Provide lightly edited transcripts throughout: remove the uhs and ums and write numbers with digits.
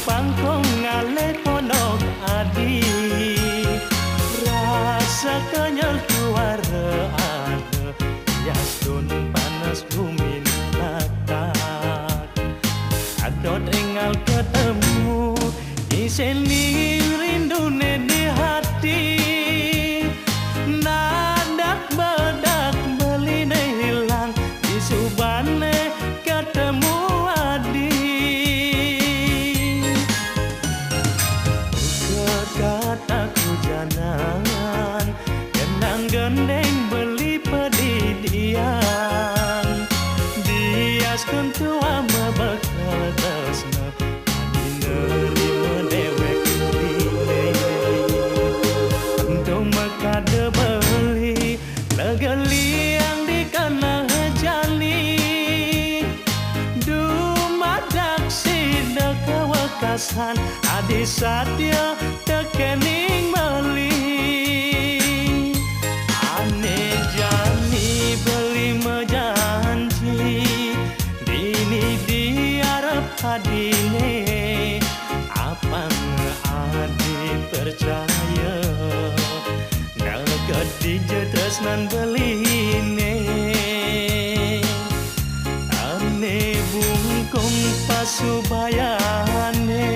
pangkong ngale ponok adi rasa kenyal kuara ada yasun panas bumi latak adot engal ketemu iseni rindu di hati nadak bedak beline hilang di subane ketemu adi kataku jangan gendang gendeng beli pedidian diaskan tua mebekal tresna adi nerima dewek line untuk mekade beli legeli yang dikena jali dumadak sida kewekasan adi satya tekening meli ane jani beli mejanji dini diarep adine apang adi percaya nagad dijetresnan beline ane bungkung pasubayane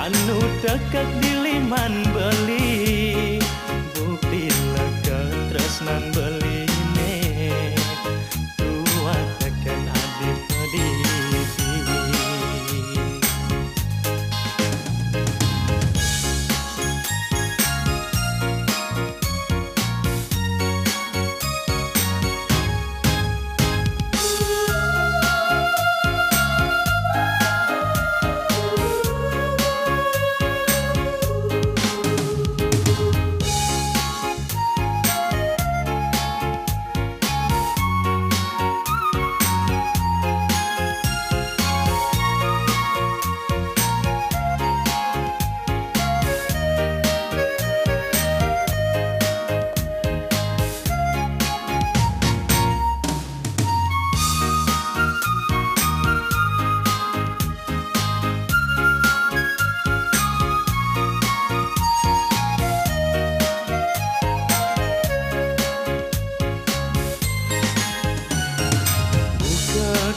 anu tekek diliman beli bukti lega tresnan beline tua teken adip pedipi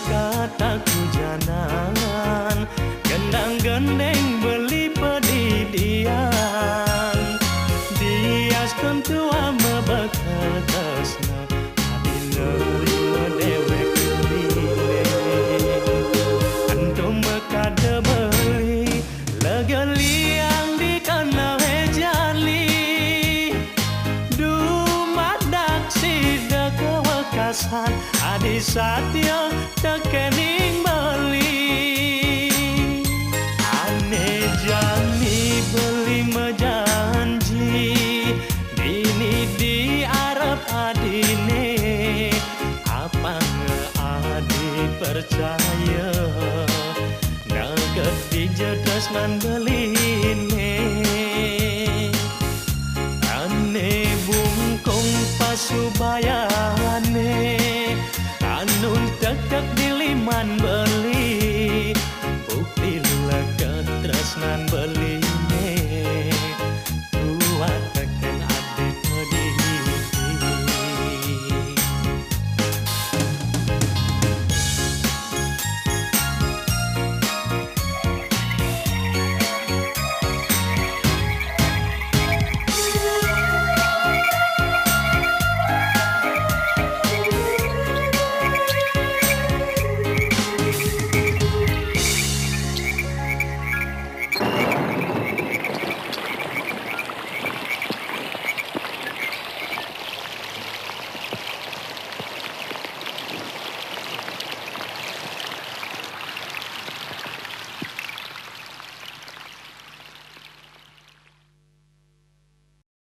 kataku jangan gendang gendeng beli pedidian diaskan tua mebekal tresna adi nerima dewek line antum mekade beli legeli yang dikena jali dumadak sida kewekasan adi satya tekening beli ane jani beli mejanji dini diarep adine apang adi percaya naged dijetresnan beline ane bungkung pasubaya